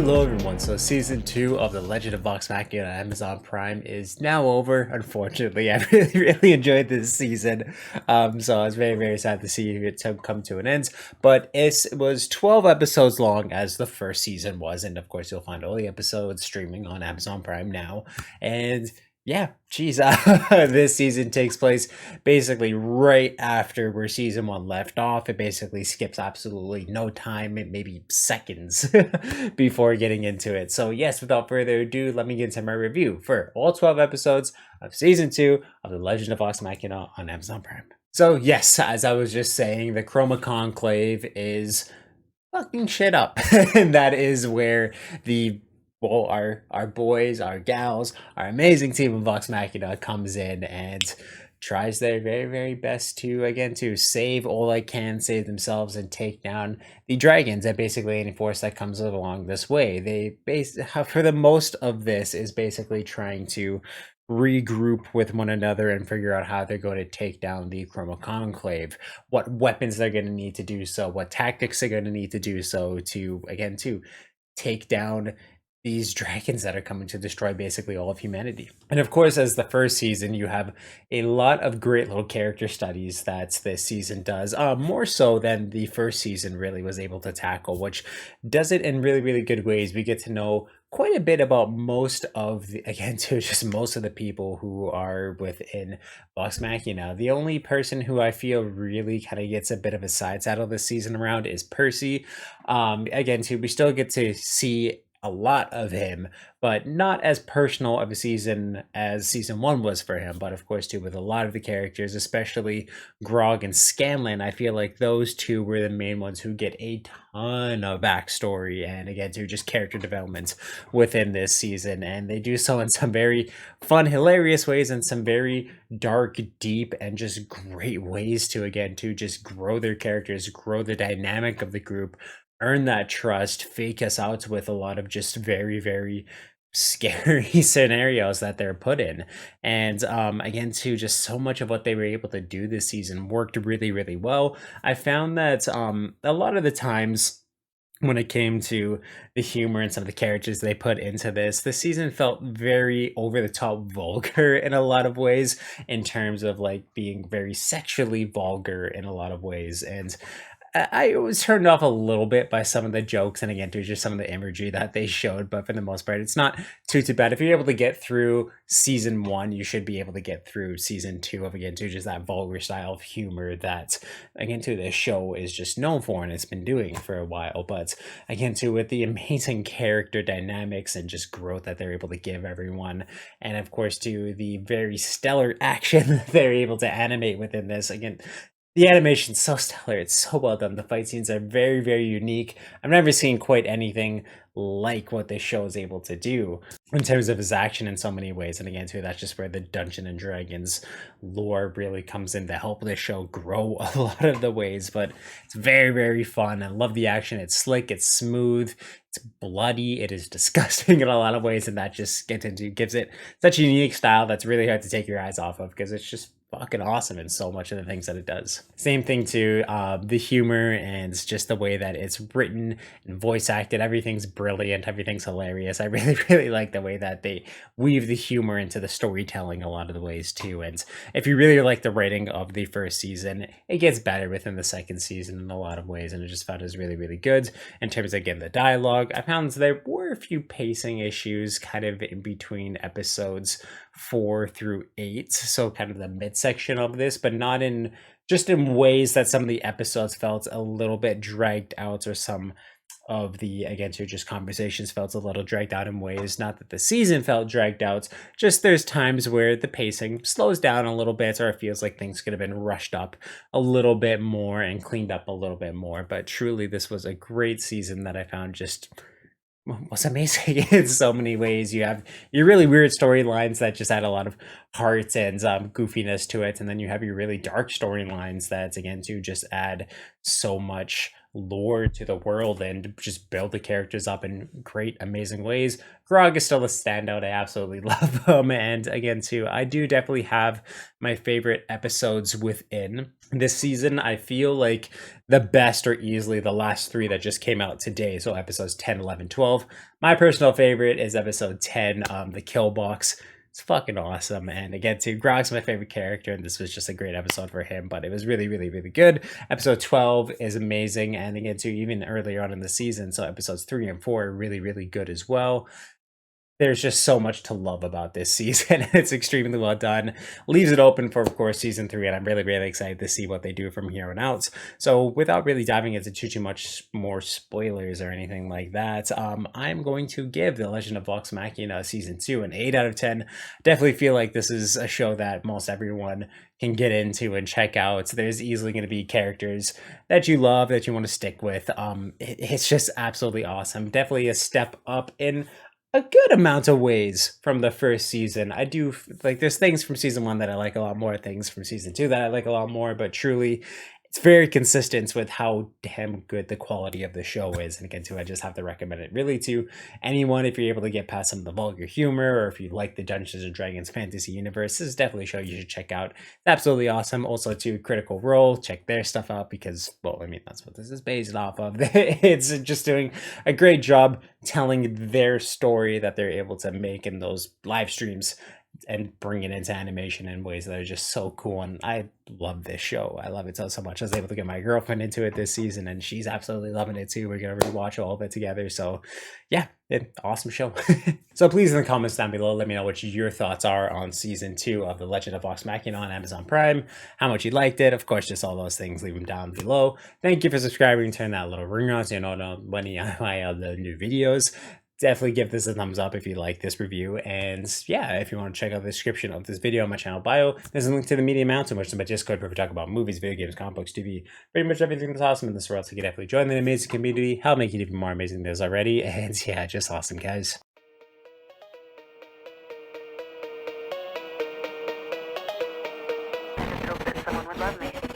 Hello everyone, so season 2 of the Legend of Vox Machina on Amazon Prime is now over, unfortunately. I really enjoyed this season, so I was very sad to see it come to an end, but it was 12 episodes long as the first season was, and of course you'll find all the episodes streaming on Amazon Prime now, and yeah, geez, this season takes place basically right after where season 1 left off. It basically skips absolutely no time, maybe seconds before getting into it. So yes, without further ado, let me get into my review for all 12 episodes of season 2 of The Legend of Vox Machina on Amazon Prime. So yes, as I was just saying, the Chroma Conclave is fucking shit up. And that is where our boys, our gals, our amazing team of Vox Machina comes in and tries their very best to save all they can, save themselves, and take down the dragons and basically any force that comes along this way. For the most of this is basically trying to regroup with one another and figure out how they're going to take down the Chroma Conclave, what weapons they're going to need to do so, what tactics they're going to need to do so to take down these dragons that are coming to destroy basically all of humanity. And of course, as the first season, you have a lot of great little character studies that this season does, more so than the first season really was able to tackle, which does it in really good ways. We get to know quite a bit about most of the people who are within Vox Machina. The only person who I feel really kind of gets a bit of a side saddle this season around is Percy. We still get to see a lot of him, but not as personal of a season as season 1 was for him. But of course, too, with a lot of the characters, especially Grog and Scanlan, I feel like those two were the main ones who get a ton of backstory and just character development within this season. And they do so in some very fun, hilarious ways and some very dark, deep, and just great ways to just grow their characters, grow the dynamic of the group, earn that trust, fake us out with a lot of just very scary scenarios that they're put in. And just so much of what they were able to do this season worked really well. I found that a lot of the times when it came to the humor and some of the characters they put into this season felt very over the top vulgar in a lot of ways, in terms of like being very sexually vulgar in a lot of ways. And I was turned off a little bit by some of the jokes and just some of the imagery that they showed, but for the most part, it's not too bad. If you're able to get through season 1, you should be able to get through season 2 of just that vulgar style of humor that this show is just known for and it's been doing for a while. But with the amazing character dynamics and just growth that they're able to give everyone, and of course the very stellar action that they're able to animate within this. The animation's so stellar. It's so well done. The fight scenes are very unique. I've never seen quite anything like what this show is able to do in terms of his action in so many ways. And that's just where the Dungeons and Dragons lore really comes in to help this show grow a lot of the ways. But it's very fun. I love the action. It's slick. It's smooth. It's bloody. It is disgusting in a lot of ways. And that just gives it such a unique style that's really hard to take your eyes off of, because it's just fucking awesome in so much of the things that it does. Same thing too, the humor and just the way that it's written and voice acted. Everything's brilliant. Everything's hilarious. I really like the way that they weave the humor into the storytelling a lot of the ways too. And if you really like the writing of the first season, it gets better within the second season in a lot of ways. And I just found it was really good in terms of, again, the dialogue. I found there were a few pacing issues kind of in between episodes 4 through 8, so kind of the midsection of this, but not in ways that some of the episodes felt a little bit dragged out, or some of the conversations felt a little dragged out in ways. Not that the season felt dragged out, just there's times where the pacing slows down a little bit, or it feels like things could have been rushed up a little bit more and cleaned up a little bit more. But truly, this was a great season that I found just was amazing in so many ways. You have your really weird storylines that just had a lot of heart and goofiness to it, and then you have your really dark storylines that again to just add so much lore to the world and just build the characters up in great amazing ways. Grog is still a standout. I absolutely love him, and again too, I do definitely have my favorite episodes within this season. I feel like the best are easily the last three that just came out today, so episodes 10, 11, 12. My personal favorite is episode 10, the kill box. It's fucking awesome. And again, too, Grog's my favorite character, and this was just a great episode for him, but it was really, really, really good. Episode 12 is amazing. And again, too, even earlier on in the season, so episodes 3 and 4 are really, really good as well. There's just so much to love about this season. It's extremely well done. Leaves it open for, of course, season 3, and I'm really, really excited to see what they do from here on out. So without really diving into too much more spoilers or anything like that, I'm going to give The Legend of Vox Machina season 2 an 8 out of 10. Definitely feel like this is a show that most everyone can get into and check out. There's easily going to be characters that you love, that you want to stick with. It's just absolutely awesome. Definitely a step up in a good amount of ways from the first season. I do like, there's things from season 1 that I like a lot more, things from season 2 that I like a lot more, but truly it's very consistent with how damn good the quality of the show is. And again, too, I just have to recommend it really to anyone if you're able to get past some of the vulgar humor, or if you like the Dungeons and Dragons fantasy universe. This is definitely a show you should check out. It's absolutely awesome. Also, to Critical Role, check their stuff out because, well, I mean, that's what this is based off of. It's just doing a great job telling their story that they're able to make in those live streams and bring it into animation in ways that are just so cool. And I love this show. I love it so much. I was able to get my girlfriend into it this season, and she's absolutely loving it too. We're gonna rewatch all of it together. So yeah, awesome show. So please in the comments down below, let me know what your thoughts are on season 2 of The Legend of Vox Machina on Amazon Prime, how much you liked it. Of course, just all those things, leave them down below. Thank you for subscribing. Turn that little ring on so you know when I upload new videos. Definitely give this a thumbs up if you like this review. And yeah, if you want to check out the description of this video on my channel bio, there's a link to the Media Mountain, which is my Discord where we talk about movies, video games, comic books, TV, pretty much everything that's awesome in this world. So you can definitely join the amazing community, help make it even more amazing than it is already. And yeah, just awesome, guys. I just hope that someone would love me.